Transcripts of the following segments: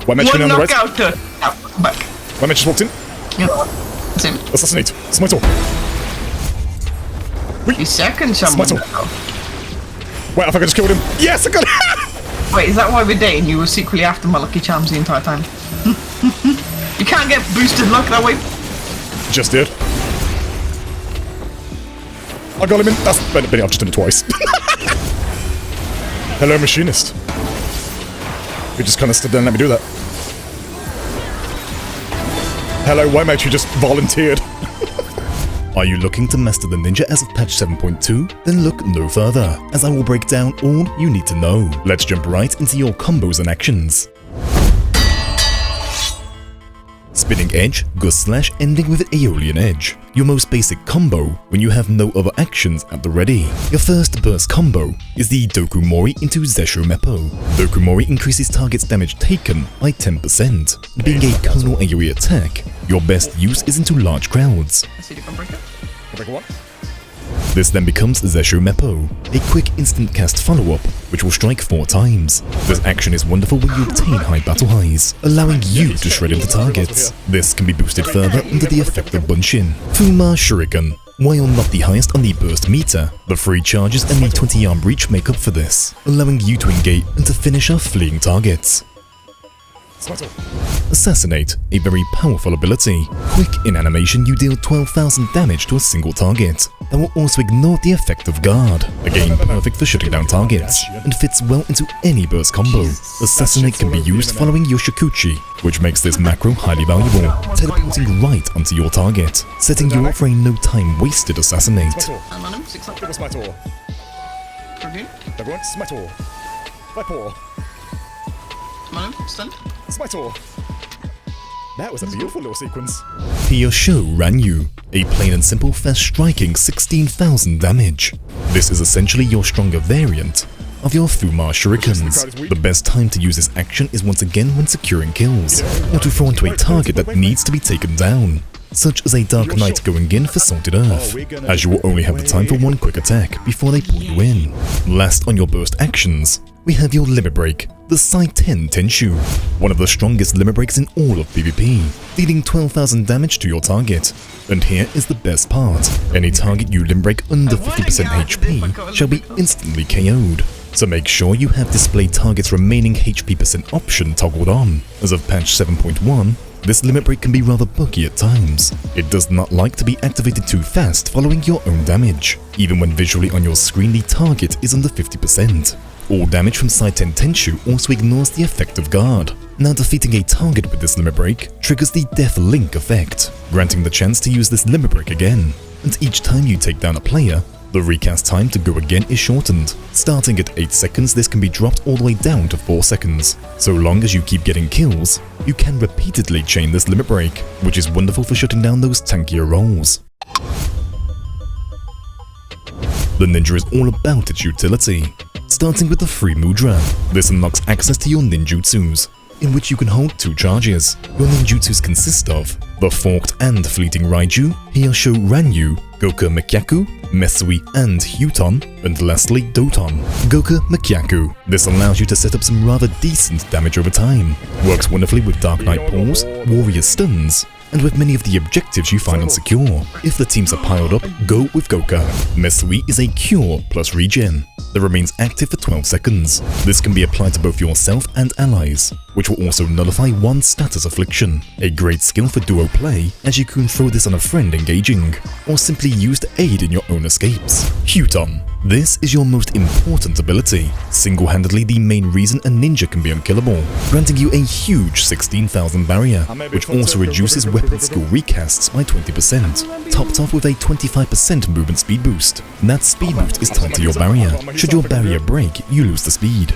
White mage coming on the right. Knockout to... back. White mage just walked in. Yeah. Same. Assassinate. Smite all. 3 seconds, Smite someone. all. Wait, I think I just killed him. Yes, I got it! Wait, is that why we're dating? You were secretly after my lucky charms the entire time. You can't get boosted luck that way. Just did. I got him in. That's Benny, I've just done it twice. Hello, machinist. You just kind of stood there and let me do that. Hello, white mage, you just volunteered. Are you looking to master the ninja as of patch 7.2? Then look no further, as I will break down all you need to know. Let's jump right into your combos and actions. Spinning Edge, Gust Slash ending with an Aeolian Edge. Your most basic combo when you have no other actions at the ready. Your first burst combo is the Doku Mori into Zesho Meppo. Doku Mori increases target's damage taken by 10%. Being a Conal AoE attack, your best use is into large crowds. I see the breaker. Breaker what? This then becomes Zesho Meppo, a quick instant cast follow-up, which will strike 4 times. This action is wonderful when you obtain high battle highs, allowing you to shred into targets. This can be boosted further under the effect of Bunshin. Fuma Shuriken. While not the highest on the burst meter, the free charges and the 20-arm reach make up for this, allowing you to engage and to finish off fleeing targets. Assassinate, a very powerful ability. Quick in animation, you deal 12,000 damage to a single target. That will also ignore the effect of guard, again perfect for shutting down targets, and fits well into any burst combo. Assassinate can be used following your Shikuchi, which makes this macro highly valuable, teleporting right onto your target, setting you up for a no time wasted assassinate. I'm on him. 6 up. Review. Everyone, smite all. Viper. I'm on him. Stunned. Smite all. That was a beautiful little sequence. Hyosho Ranyu, a plain and simple fast striking 16,000 damage. This is essentially your stronger variant of your Fuma Shurikens. The best time to use this action is once again when securing kills, or to throw into a target that needs to be taken down, such as a Dark Knight going in for Salted Earth, as you will only have the time for one quick attack before they pull you in. Last on your burst actions, we have your Limit Break, the Saiten Tenshu, one of the strongest limit breaks in all of PvP, dealing 12,000 damage to your target. And here is the best part, any target you limit break under 50% HP shall be instantly KO'd. So make sure you have display target's remaining HP percent option toggled on. As of patch 7.1, this limit break can be rather buggy at times. It does not like to be activated too fast following your own damage, even when visually on your screen the target is under 50%. All damage from Saiten Tenshu also ignores the effect of guard. Now defeating a target with this limit break triggers the Death Link effect, granting the chance to use this limit break again. And each time you take down a player, the recast time to go again is shortened. Starting at 8 seconds, this can be dropped all the way down to 4 seconds. So long as you keep getting kills, you can repeatedly chain this limit break, which is wonderful for shutting down those tankier rolls. The ninja is all about its utility. Starting with the free mudra, this unlocks access to your ninjutsus, in which you can hold 2 charges. Your ninjutsus consist of the Forked and Fleeting Raiju, Hyosho Ranyu, Goka Mekyaku, Mesui and Huton, and lastly Doton. Goka Mekyaku. This allows you to set up some rather decent damage over time. Works wonderfully with Dark Knight pulls, warrior stuns, and with many of the objectives you find unsecure. If the teams are piled up, go with Goka. Mesui is a cure plus regen that remains active for 12 seconds. This can be applied to both yourself and allies, which will also nullify one status affliction. A great skill for duo play, as you can throw this on a friend engaging, or simply use to aid in your own escapes. Huton. This is your most important ability, single-handedly the main reason a ninja can be unkillable, granting you a huge 16,000 barrier, which also reduces weapon skill recasts by 20%, topped off with a 25% movement speed boost. That speed boost is tied to your barrier. Should your barrier break, you lose the speed.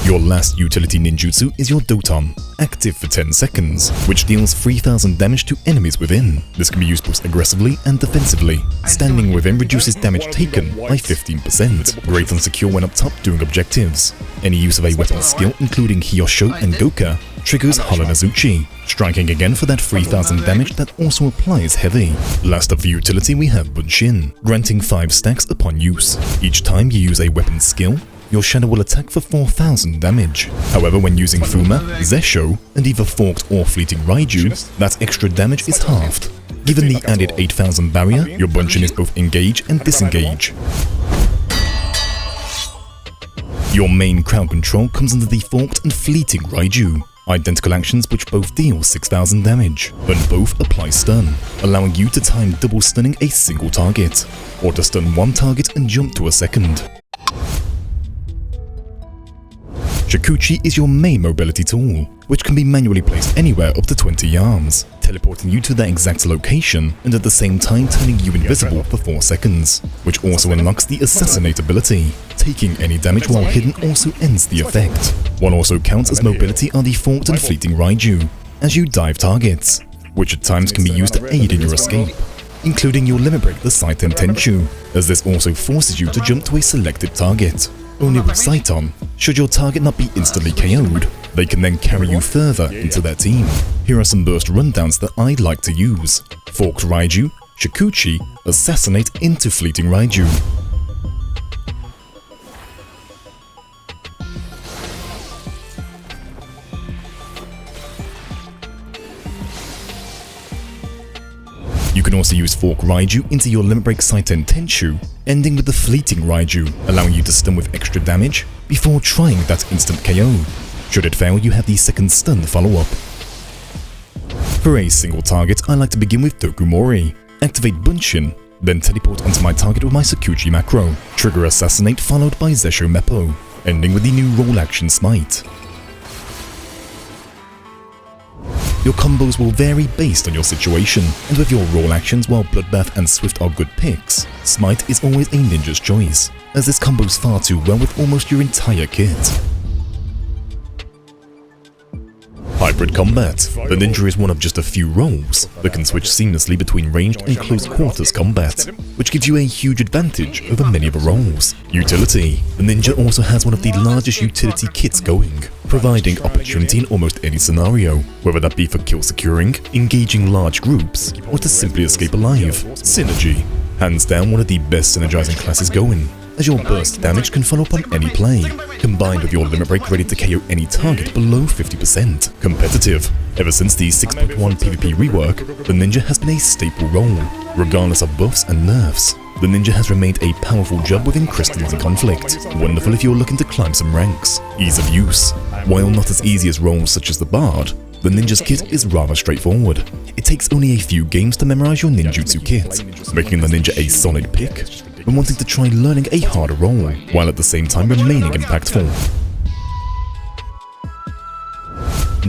Your last utility ninjutsu is your Doton, active for 10 seconds, which deals 3,000 damage to enemies within. This can be used both aggressively and defensively. Standing within reduces damage taken by 15%. Great and secure when up top doing objectives. Any use of a weapon skill, including Hyosho and Goka, triggers Halanazuchi, striking again for that 3,000 damage that also applies heavy. Last up for utility we have Bunshin, granting 5 stacks upon use. Each time you use a weapon skill, your shadow will attack for 4000 damage. However, when using Fuma, Zesho, and either Forked or Fleeting Raiju, that extra damage is halved. Given the added 8000 barrier, your Bunshin is both engage and disengage. Your main crowd control comes under the Forked and Fleeting Raiju, identical actions which both deal 6000 damage, and both apply stun, allowing you to time double stunning a single target, or to stun one target and jump to a second. Shikuchi is your main mobility tool, which can be manually placed anywhere up to 20 arms, teleporting you to that exact location and at the same time turning you invisible for 4 seconds, which also unlocks the Assassinate ability. Taking any damage while hidden also ends the effect. What also counts as mobility are the Forked and Fleeting Raiju, as you dive targets, which at times can be used to aid in your escape, including your limit break the Saiten Tenchu, as this also forces you to jump to a selected target. Only with Saiton, should your target not be instantly KO'd, they can then carry you further into their team. Here are some burst rundowns that I like to use. Forked Raiju, Shikuchi, Assassinate into Fleeting Raiju. You can also use Forked Raiju into your Limit Break Saiten Tenchu, ending with the Fleeting Raiju, allowing you to stun with extra damage before trying that instant KO. Should it fail, you have the second stun follow-up. For a single target, I like to begin with Tokumori, activate Bunshin, then teleport onto my target with my Sakuchi macro, trigger Assassinate followed by Zesho Meppo, ending with the new roll action Smite. Your combos will vary based on your situation, and with your roll actions, while Bloodbath and Swift are good picks, Smite is always a ninja's choice, as this combos far too well with almost your entire kit. Hybrid Combat. The ninja is one of just a few roles that can switch seamlessly between ranged and close quarters combat, which gives you a huge advantage over many other roles. Utility. The ninja also has one of the largest utility kits going, providing opportunity in almost any scenario, whether that be for kill securing, engaging large groups, or to simply escape alive. Synergy. Hands down one of the best synergizing classes going, as your burst damage can follow up on any play, combined with your limit break ready to KO any target below 50%. Competitive. Ever since the 6.1 PvP rework, the ninja has been a staple role, regardless of buffs and nerfs. The ninja has remained a powerful job within crystallizing conflict, wonderful if you're looking to climb some ranks. Ease of use. While not as easy as roles such as the Bard, the ninja's kit is rather straightforward. It takes only a few games to memorize your ninjutsu kit, making the ninja a solid pick when wanting to try learning a harder role, while at the same time remaining impactful.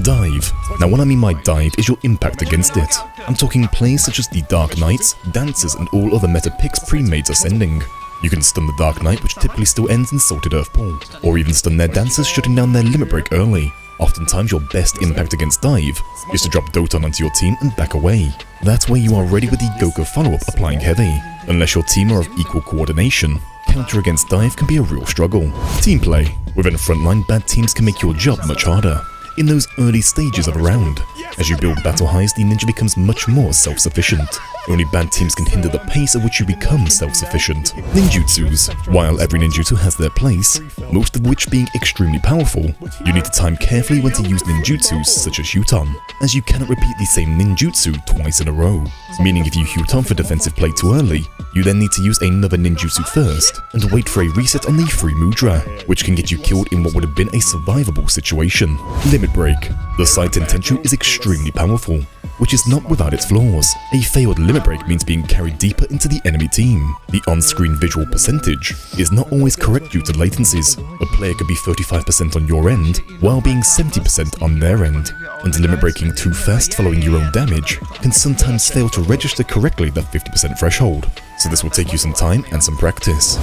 Dive. Now what I mean by dive is your impact against it. I'm talking plays such as the Dark Knights, Dancers and all other meta picks pre-made ascending. You can stun the Dark Knight, which typically still ends in Salted Earth Pull, or even stun their Dancers shutting down their limit break early. Oftentimes your best impact against dive is to drop Doton onto your team and back away. That's where you are ready with the Goku follow-up applying heavy. Unless your team are of equal coordination, counter against dive can be a real struggle. Team play. Within Frontline, bad teams can make your job much harder in those early stages of a round. As you build battle highs, the ninja becomes much more self-sufficient. Only bad teams can hinder the pace at which you become self-sufficient. Ninjutsus. While every ninjutsu has their place, most of which being extremely powerful, you need to time carefully when to use ninjutsus such as Huton, as you cannot repeat the same ninjutsu twice in a row. Meaning if you Huton for defensive play too early, you then need to use another ninjutsu first, and wait for a reset on the free mudra, which can get you killed in what would have been a survivable situation. Limit break. The Saiten Tenchu is extremely powerful, which is not without its flaws. A failed limit break means being carried deeper into the enemy team. The on-screen visual percentage is not always correct due to latencies. A player could be 35% on your end, while being 70% on their end, and limit breaking too fast following your own damage can sometimes fail to register correctly that 50% threshold, so this will take you some time and some practice.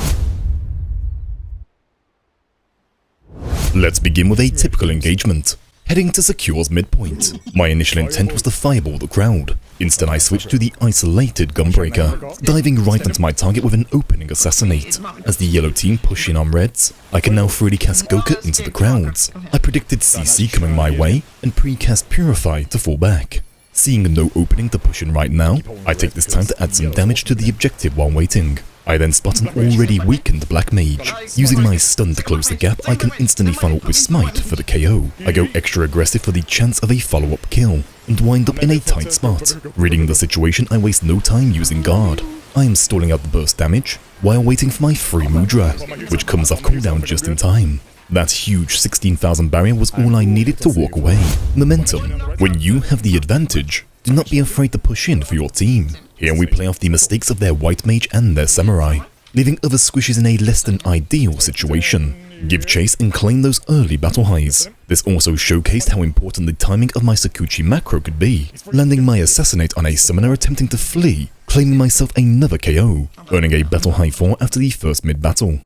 Let's begin with a typical engagement. Heading to Secure's midpoint. My initial intent was to fireball the crowd. Instead I switched to the isolated Gunbreaker, diving right onto my target with an opening Assassinate. As the yellow team push in on reds, I can now freely cast Goku into the crowds. I predicted CC coming my way, and pre-cast Purify to fall back. Seeing no opening to push in right now, I take this time to add some damage to the objective while waiting. I then spot an already weakened black mage. Using my stun to close the gap, I can instantly follow up with smite for the KO. I go extra aggressive for the chance of a follow-up kill, and wind up in a tight spot. Reading the situation, I waste no time using guard. I am stalling out the burst damage, while waiting for my free Mudra, which comes off cooldown just in time. That huge 16,000 barrier was all I needed to walk away. Momentum. When you have the advantage, do not be afraid to push in for your team. Here we play off the mistakes of their white mage and their samurai, leaving other squishes in a less than ideal situation. Give chase and claim those early battle highs. This also showcased how important the timing of my Sakuchi macro could be, landing my assassinate on a summoner attempting to flee, claiming myself another KO, earning a battle high 4 after the first mid-battle.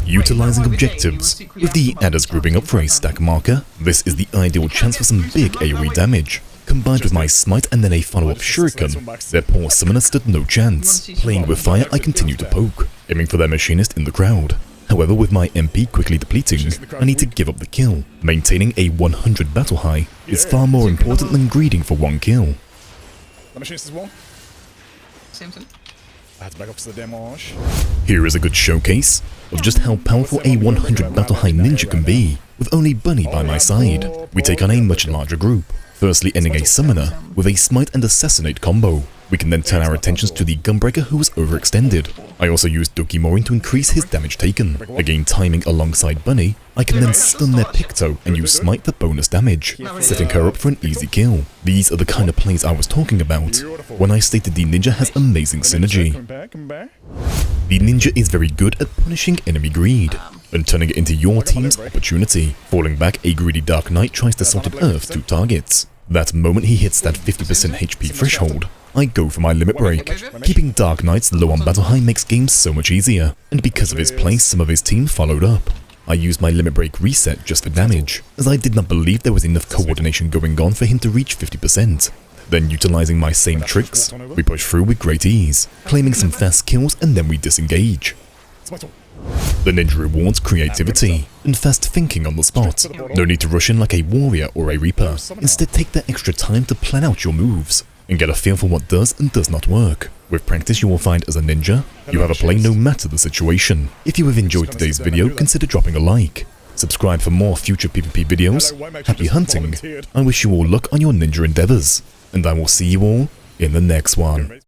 Utilizing objectives. With the adders grouping up for a stack marker, this is the ideal chance for some big AoE damage. Combined with my smite and then a follow-up shuriken, their poor summoner stood no chance. Playing with fire, I continue to poke, aiming for their machinist in the crowd. However, with my MP quickly depleting, I need to give up the kill. Maintaining a 100 battle high is far more important than greeding for one kill. The machinist as well. I had to back up to the damage. Here is a good showcase of just how powerful a 100 battle high ninja can be. With only Bunny by my side, we take on a much larger group. Firstly ending a summoner with a smite and assassinate combo. We can then turn our attentions to the Gunbreaker who was overextended. I also used Dokimorin to increase his damage taken. Again timing alongside Bunny, I can then stun their Picto and use smite the bonus damage, setting her up for an easy kill. These are the kind of plays I was talking about when I stated the ninja has amazing synergy. The ninja is very good at punishing enemy greed and turning it into your team's opportunity. Falling back, a greedy Dark Knight tries to Salted Earth 2 targets. That moment he hits that 50% HP threshold, I go for my limit break. Keeping Dark Knights low on battle high makes games so much easier, and because of his play, some of his team followed up. I used my limit break reset just for damage, as I did not believe there was enough coordination going on for him to reach 50%. Then utilizing my same tricks, we push through with great ease, claiming some fast kills and then we disengage. The ninja rewards creativity and fast thinking on the spot. No need to rush in like a warrior or a reaper. Instead take that extra time to plan out your moves and get a feel for what does and does not work. With practice you will find as a ninja, you have a play no matter the situation. If you have enjoyed today's video, consider dropping a like. Subscribe for more future PvP videos. Happy hunting. I wish you all luck on your ninja endeavors. And I will see you all in the next one.